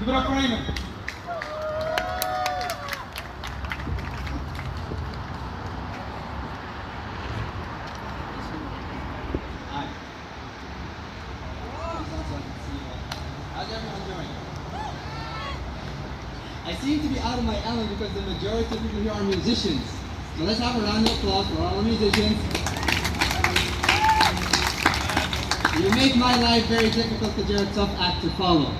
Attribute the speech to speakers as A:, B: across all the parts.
A: Give it up for Ayman. Hi. How's everyone doing? I seem to be out of my element because the majority of people here are musicians. So let's have a round of applause for all the musicians. You make my life very difficult because you're a tough act to follow.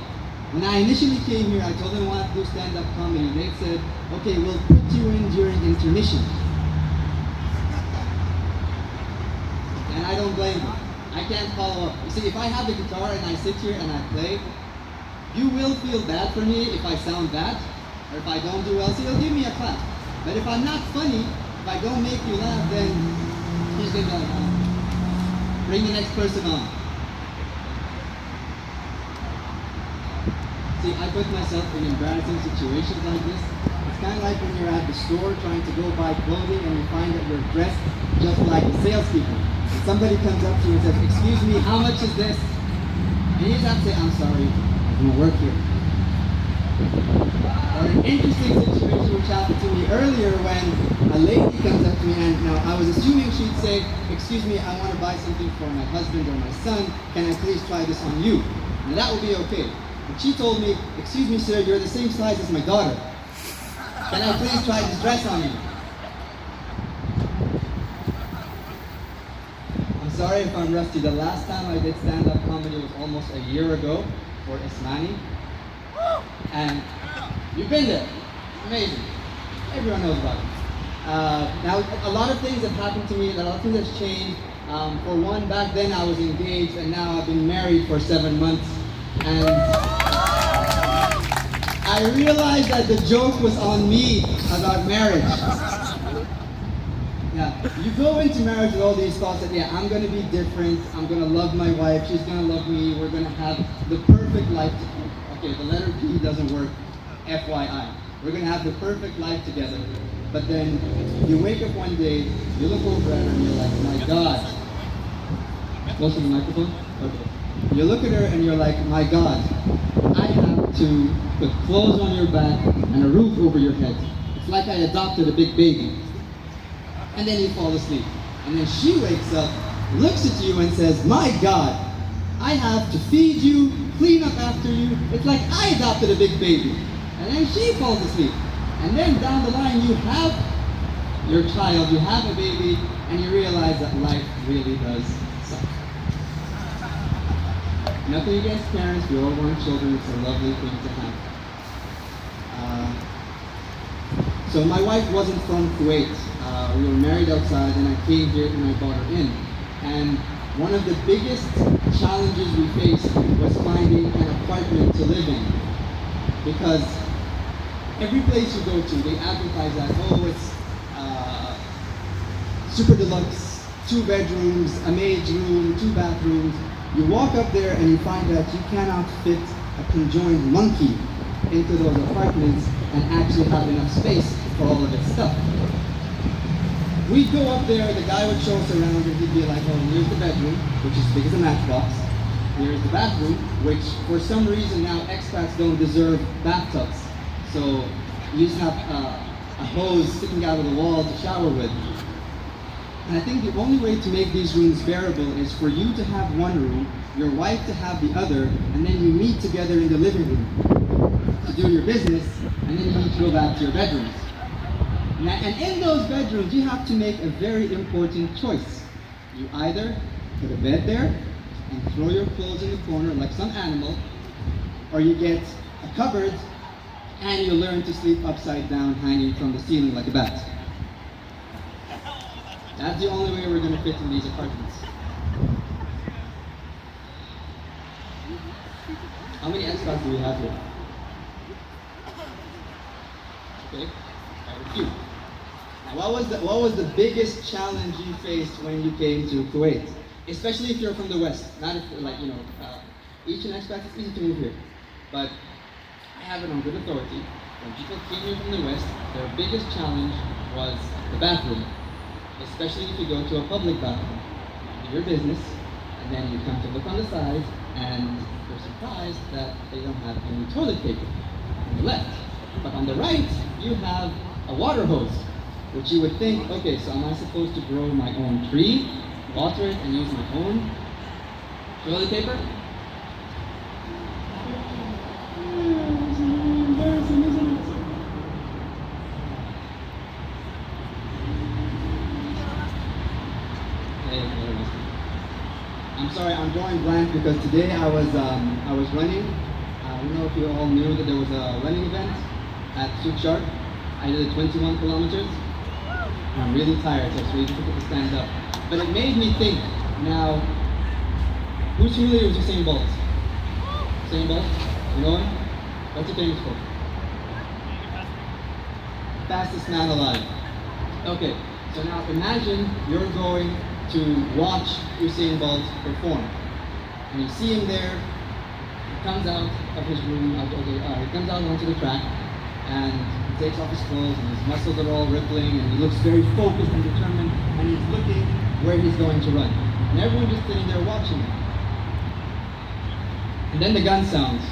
A: When I initially came here, I told them I wanted to do stand-up comedy. They said, okay, we'll put you in during intermission. And I don't blame them. I can't follow up. You see, if I have a guitar and I sit here and I play, you will feel bad for me if I sound bad, or if I don't do well, so you'll give me a clap. But if I'm not funny, if I don't make you laugh, then he's gonna be like, oh, bring the next person on. See, I put myself in embarrassing situations like this. It's kind of like when you're at the store trying to go buy clothing and you find that you're dressed just like the salespeople. And somebody comes up to you and says, excuse me, how much is this? And you just have to say, I'm sorry, I don't work here. Or an interesting situation which happened to me earlier when a lady comes up to me and now I was assuming she'd say, excuse me, I want to buy something for my husband or my son, can I please try this on you? And that would be okay. But she told me, excuse me sir, you're the same size as my daughter. Can I please try this dress on you? I'm sorry if I'm rusty. The last time I did stand-up comedy was almost a year ago for Ismani. And you've been there. Amazing. Everyone knows about it. Now, a lot of things have happened to me. A lot of things have changed. For one, back then I was engaged, and now I've been married for 7 months. And I realized that the joke was on me about marriage. Yeah, you go into marriage with all these thoughts that, yeah, I'm going to be different. I'm going to love my wife. She's going to love me. We're going to have the perfect life. Okay, the letter P doesn't work, FYI. We're going to have the perfect life together. But then you wake up one day, you look over at her and you're like, my God. Close to the microphone? Okay. You look at her and you're like, my God, I have to put clothes on your back and a roof over your head. It's like I adopted a big baby. And then you fall asleep. And then she wakes up, looks at you and says, my God, I have to feed you, clean up after you. It's like I adopted a big baby. And then she falls asleep. And then down the line you have your child, you have a baby, and you realize that life really does suck. Nothing against parents, we all want children, it's a lovely thing to have. So my wife wasn't from Kuwait. We were married outside and I came here and I brought her in. And one of the biggest challenges we faced was finding an apartment to live in. Because every place you go to, they advertise that, oh, it's super deluxe, 2 bedrooms, a maid's room, 2 bathrooms. You walk up there and you find that you cannot fit a conjoined monkey into those apartments and actually have enough space for all of its stuff. We'd go up there, the guy would show us around and he'd be like, oh, here's the bedroom, which is big as a matchbox. Here's the bathroom, which for some reason now expats don't deserve bathtubs. So you just have a hose sticking out of the wall to shower with. And I think the only way to make these rooms bearable is for you to have one room, your wife to have the other, and then you meet together in the living room to do your business, and then you each go back to your bedrooms. And in those bedrooms, you have to make a very important choice. You either put a bed there and throw your clothes in the corner like some animal, or you get a cupboard and you learn to sleep upside down, hanging from the ceiling like a bat. That's the only way we're going to fit in these apartments. How many expats do we have here? Okay, quite a few. Now, what was the biggest challenge you faced when you came to Kuwait? Especially if you're from the West, not if each an expat, it's easy to move here. But I have it on good authority. When people came here from the West, their biggest challenge was the bathroom. Especially if you go to a public bathroom. You do your business, and then you come to look on the side, and you're surprised realize that they don't have any toilet paper on the left. But on the right, you have a water hose, which you would think, okay, so am I supposed to grow my own tree, water it, and use my own toilet paper? Embarrassing, isn't it? I'm sorry, I'm drawing blank because today I was running. I don't know if you all knew that there was a running event at Shark. I did 21 kilometers. I'm really tired, so it's really difficult to stand up. But it made me think. Now, who's familiar with Usain Bolt? Usain Bolt? You know him? What's he famous for? Fastest man alive. Okay, so now imagine you're going to watch Usain Bolt perform. And you see him there, he comes out of his room, he comes out onto the track, and he takes off his clothes, and his muscles are all rippling, and he looks very focused and determined, and he's looking where he's going to run. And everyone's just sitting there watching him. And then the gun sounds.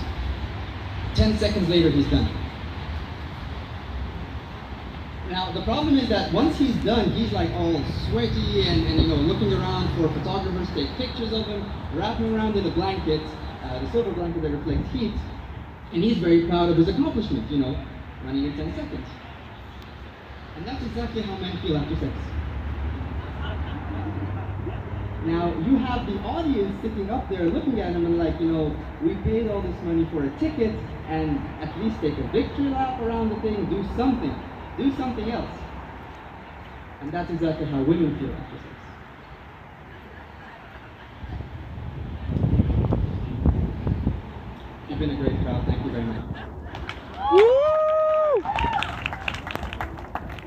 A: 10 seconds later, he's done. Now, the problem is that once he's done, he's like all sweaty and looking around for photographers to take pictures of him, wrapping around in a blanket, the silver blanket that reflects heat, and he's very proud of his accomplishment, running in 10 seconds. And that's exactly how men feel after sex. Now, you have the audience sitting up there looking at him and like, we paid all this money for a ticket, and at least take a victory lap around the thing, do something else. And that's exactly how women feel after sex. You've been a great crowd, thank you very much.